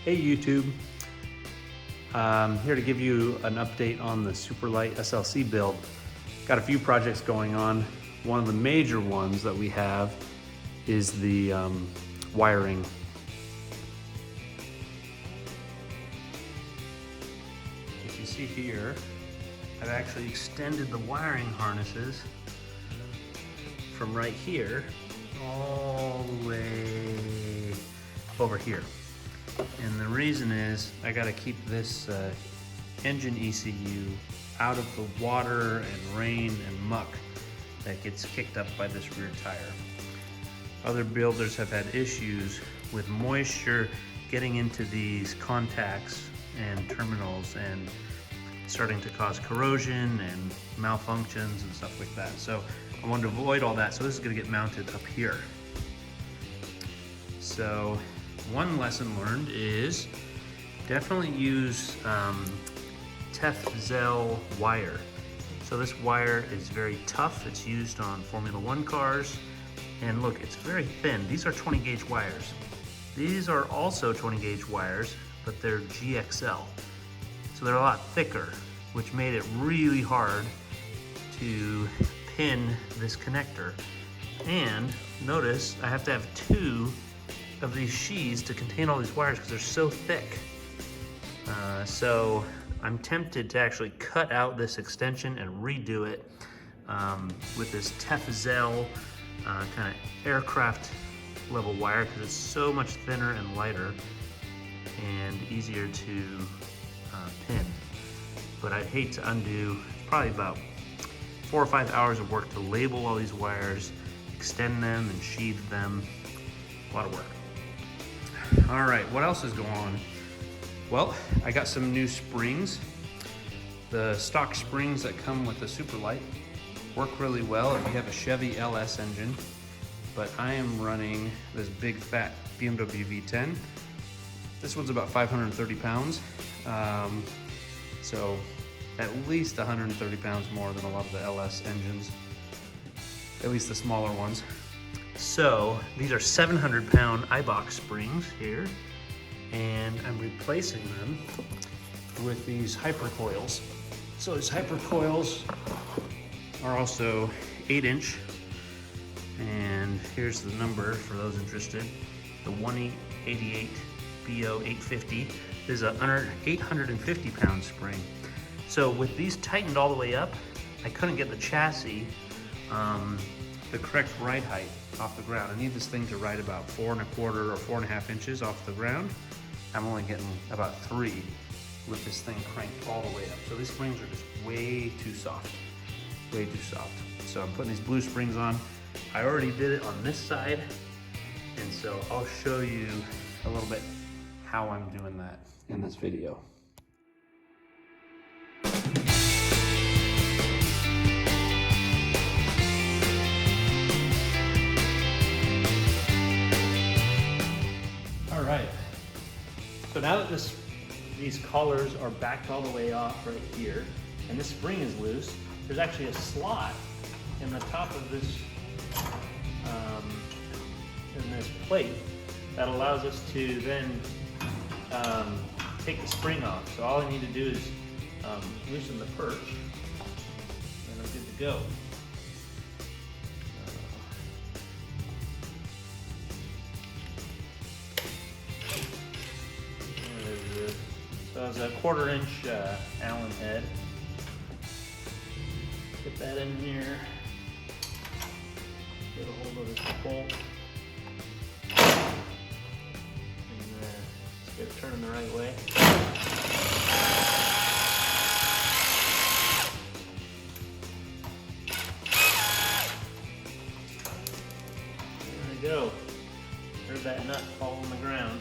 Hey YouTube, here to give you an update on the Superlite SLC build. Got a few projects going on. One of the major ones that we have is the wiring. If you see here, I've actually extended the wiring harnesses from right here all the way over here. And the reason is I got to keep this engine ECU out of the water and rain and muck that gets kicked up by this rear tire. Other builders have had issues with moisture getting into these contacts and terminals and starting to cause corrosion and malfunctions and stuff like that. So I wanted to avoid all that, so this is going to get mounted up here. So one lesson learned is definitely use Tefzel wire. So this wire is very tough. It's used on Formula One cars. And look, it's very thin. These are 20 gauge wires. These are also 20 gauge wires, but they're GXL. So they're a lot thicker, which made it really hard to pin this connector. And notice I have to have two of these sheaths to contain all these wires because they're so thick. So I'm tempted to actually cut out this extension and redo it with this Tefzel kind of aircraft level wire because it's so much thinner and lighter and easier to pin. But I'd hate to undo probably about 4 or 5 hours of work to label all these wires, extend them and sheath them. A lot of work. All right, what else is going on? Well, I got some new springs. The stock springs that come with the Superlite work really well if you have a Chevy LS engine, but I am running this big fat BMW V10. This one's about 530 pounds, so at least 130 pounds more than a lot of the LS engines, at least the smaller ones. So these are 700-pound iBox springs here, and I'm replacing them with these hyper coils. So these hyper coils are also 8-inch, and here's the number for those interested. The 188 BO 850 is a 850-pound spring. So with these tightened all the way up, I couldn't get the chassis the correct ride height off the ground. I need this thing to ride about 4 1/4 or 4 1/2 inches off the ground. I'm only getting about 3 with this thing cranked all the way up. So these springs are just way too soft, way too soft. So I'm putting these blue springs on. I already did it on this side, and so I'll show you a little bit how I'm doing that in this video. All right, so now that these collars are backed all the way off right here, and this spring is loose, there's actually a slot in the top of this in this plate that allows us to then take the spring off. So all I need to do is loosen the perch, and I'm good to go. So it's a 1/4 inch Allen head. Get that in here. Get a hold of this bolt. And let's get it turning the right way. There we go. Heard that nut fall on the ground.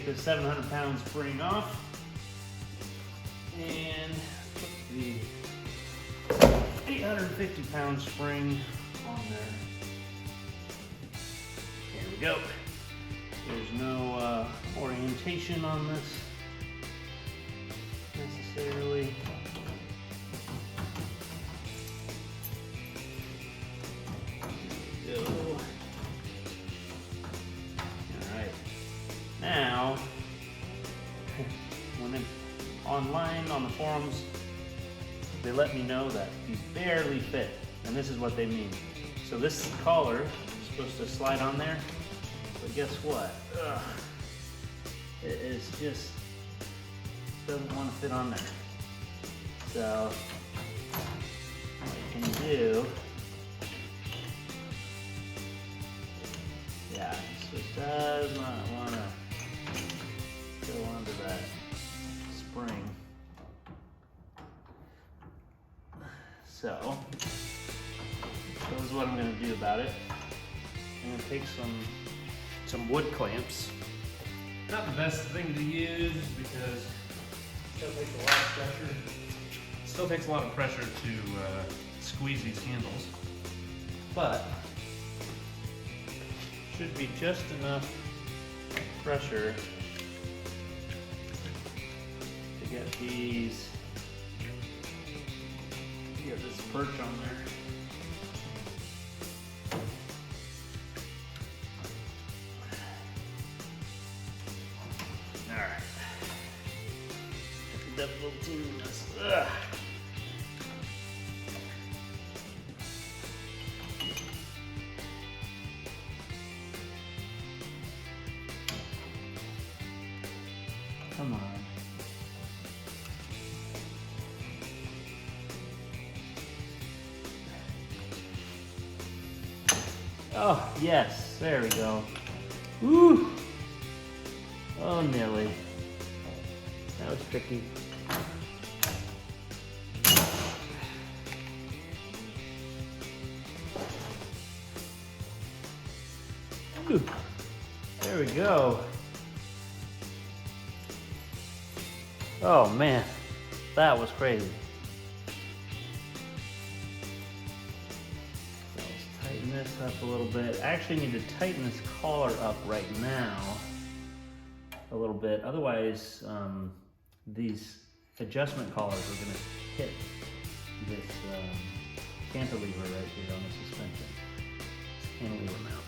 take the 700-pound spring off and put the 850-pound spring on there. Here we go. There's no orientation on this necessarily. There we go. Alright. Now, when I'm online on the forums, they let me know that these barely fit, and this is what they mean. So this collar is supposed to slide on there, but guess what? Ugh. It is just doesn't want to fit on there. So what you can do, yeah, this just does not want to go onto that spring. So this is what I'm going to do about it. I'm going to take some wood clamps. Not the best thing to use because it still takes a lot of pressure. It still takes a lot of pressure to squeeze these handles, but Should be just enough pressure to get these, get this perch on there. Alright. Double team this. Ugh. Come on. Oh, yes, there we go. Woo! Oh, nearly. That was tricky. Ooh, there we go. Oh man, that was crazy. So let's tighten this up a little bit. I actually need to tighten this collar up right now a little bit. Otherwise, these adjustment collars are going to hit this cantilever right here on the suspension. This cantilever mount.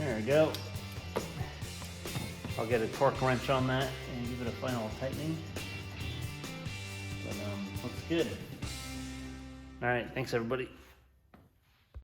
There we go. I'll get a torque wrench on that and give it a final tightening. But looks good. All right, thanks everybody.